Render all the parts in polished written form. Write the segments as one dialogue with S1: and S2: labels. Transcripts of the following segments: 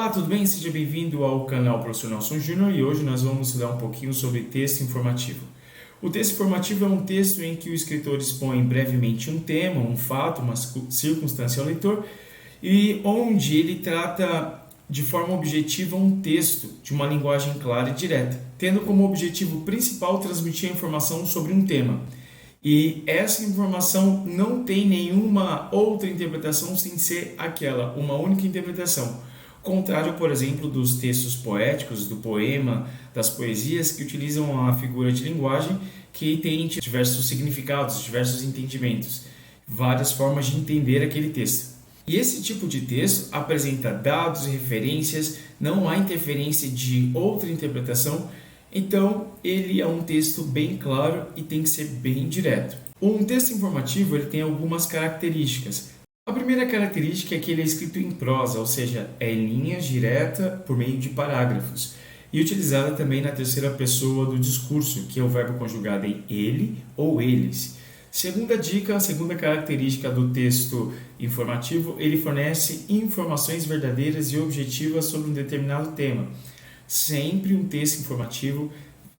S1: Olá, tudo bem? Seja bem-vindo ao canal Professor Nelson Júnior e hoje nós vamos estudar um pouquinho sobre texto informativo. O texto informativo é um texto em que o escritor expõe brevemente um tema, um fato, uma circunstância ao leitor e onde ele trata de forma objetiva um texto de uma linguagem clara e direta, tendo como objetivo principal transmitir a informação sobre um tema. E essa informação não tem nenhuma outra interpretação sem ser aquela, uma única interpretação. Contrário, por exemplo, dos textos poéticos, do poema, das poesias que utilizam a figura de linguagem que tem diversos significados, diversos entendimentos, várias formas de entender aquele texto. E esse tipo de texto apresenta dados e referências, não há interferência de outra interpretação. Então, ele é um texto bem claro e tem que ser bem direto. Um texto informativo ele tem algumas características. A primeira característica é que ele é escrito em prosa, ou seja, é em linha direta por meio de parágrafos. E utilizada também na terceira pessoa do discurso, que é o verbo conjugado em ele ou eles. Segunda dica, a segunda característica do texto informativo, ele fornece informações verdadeiras e objetivas sobre um determinado tema. Sempre um texto informativo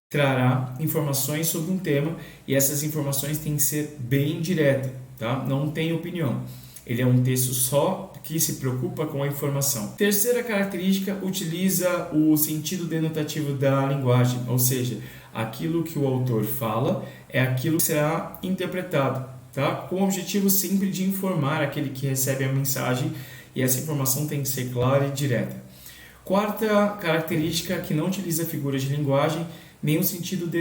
S1: trará informações sobre um tema e essas informações têm que ser bem diretas, tá? Não tem opinião. Ele é um texto só que se preocupa com a informação. Terceira característica, utiliza o sentido denotativo da linguagem, ou seja, aquilo que o autor fala é aquilo que será interpretado, tá? Com o objetivo sempre de informar aquele que recebe a mensagem e essa informação tem que ser clara e direta. Quarta característica, que não utiliza figuras de linguagem nem o sentido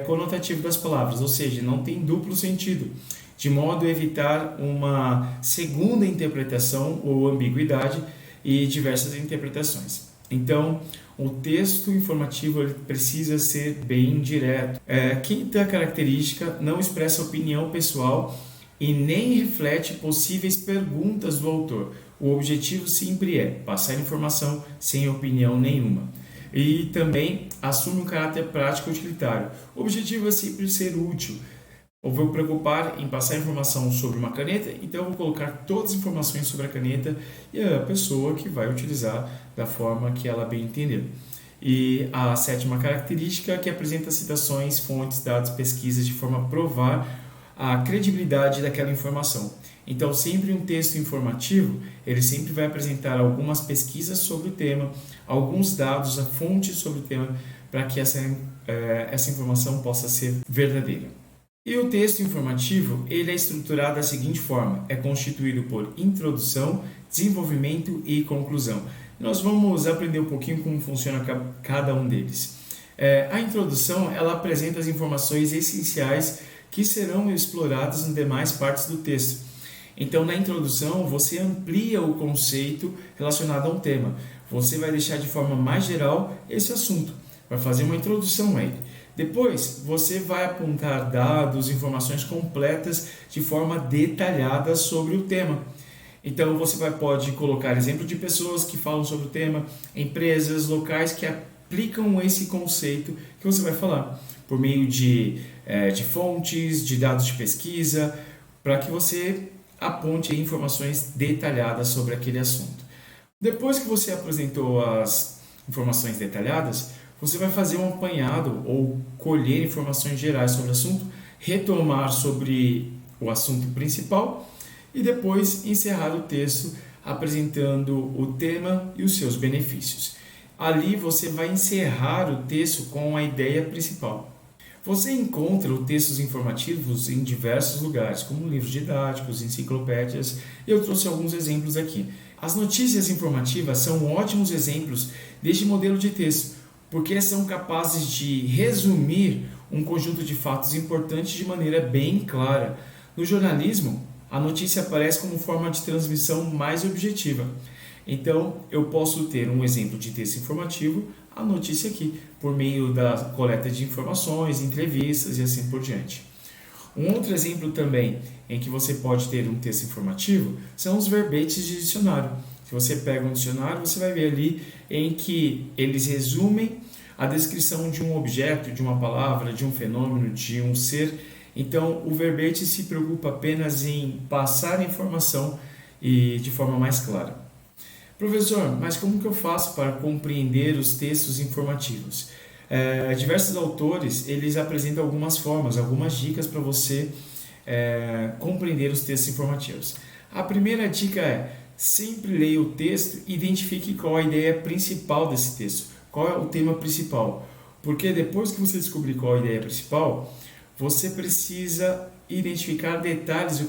S1: conotativo das palavras, ou seja, não tem duplo sentido, de modo a evitar uma segunda interpretação ou ambiguidade e diversas interpretações. Então, o texto informativo ele precisa ser bem direto. Quinta característica, não expressa opinião pessoal e nem reflete possíveis perguntas do autor. O objetivo sempre é passar informação sem opinião nenhuma. E também assume um caráter prático e utilitário. O objetivo é sempre ser útil. Eu vou preocupar em passar informação sobre uma caneta, então eu vou colocar todas as informações sobre a caneta e a pessoa que vai utilizar da forma que ela bem entender. E a sétima característica, que apresenta citações, fontes, dados, pesquisas de forma a provar a credibilidade daquela informação. Então, sempre um texto informativo, ele sempre vai apresentar algumas pesquisas sobre o tema, alguns dados, a fonte sobre o tema, para que essa informação possa ser verdadeira. E o texto informativo, ele é estruturado da seguinte forma, é constituído por introdução, desenvolvimento e conclusão. Nós vamos aprender um pouquinho como funciona cada um deles. A introdução, ela apresenta as informações essenciais que serão exploradas nas demais partes do texto. Então, na introdução, você amplia o conceito relacionado a um tema. Você vai deixar de forma mais geral esse assunto, vai fazer uma introdução a ele. Depois, você vai apontar dados, informações completas de forma detalhada sobre o tema. Então, você pode colocar exemplo de pessoas que falam sobre o tema, empresas, locais que aplicam esse conceito que você vai falar, por meio de fontes, de dados de pesquisa, para que você aponte informações detalhadas sobre aquele assunto. Depois que você apresentou as informações detalhadas, você vai fazer um apanhado ou colher informações gerais sobre o assunto, retomar sobre o assunto principal e depois encerrar o texto apresentando o tema e os seus benefícios. Ali você vai encerrar o texto com a ideia principal. Você encontra os textos informativos em diversos lugares, como livros didáticos, enciclopédias, e eu trouxe alguns exemplos aqui. As notícias informativas são ótimos exemplos deste modelo de texto, porque são capazes de resumir um conjunto de fatos importantes de maneira bem clara. No jornalismo, a notícia aparece como forma de transmissão mais objetiva. Então, eu posso ter um exemplo de texto informativo, a notícia aqui, por meio da coleta de informações, entrevistas e assim por diante. Um outro exemplo também em que você pode ter um texto informativo são os verbetes de dicionário. Se você pega um dicionário, você vai ver ali em que eles resumem a descrição de um objeto, de uma palavra, de um fenômeno, de um ser. Então, o verbete se preocupa apenas em passar a informação e de forma mais clara. Professor, mas como que eu faço para compreender os textos informativos? Diversos autores, eles apresentam algumas formas, algumas dicas para você compreender os textos informativos. A primeira dica é: sempre leia o texto e identifique qual a ideia principal desse texto, qual é o tema principal. Porque depois que você descobrir qual a ideia principal, você precisa identificar detalhes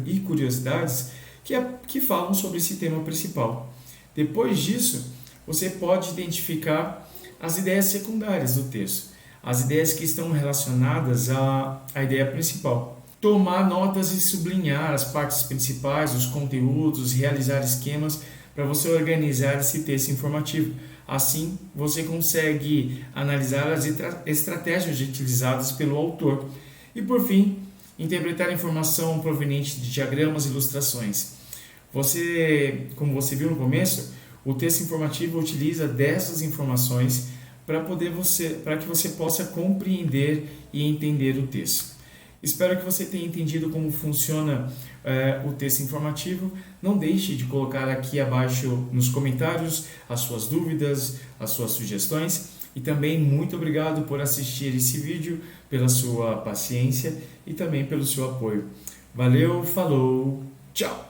S1: e curiosidades que falam sobre esse tema principal. Depois disso, você pode identificar as ideias secundárias do texto, as ideias que estão relacionadas à ideia principal. Tomar notas e sublinhar as partes principais, os conteúdos, realizar esquemas para você organizar esse texto informativo. Assim, você consegue analisar as estratégias utilizadas pelo autor. E, por fim, interpretar a informação proveniente de diagramas e ilustrações. Como você viu no começo, o texto informativo utiliza dessas informações para que você possa compreender e entender o texto. Espero que você tenha entendido como funciona o texto informativo. Não deixe de colocar aqui abaixo nos comentários as suas dúvidas, as suas sugestões. E também muito obrigado por assistir esse vídeo, pela sua paciência e também pelo seu apoio. Valeu, falou, tchau!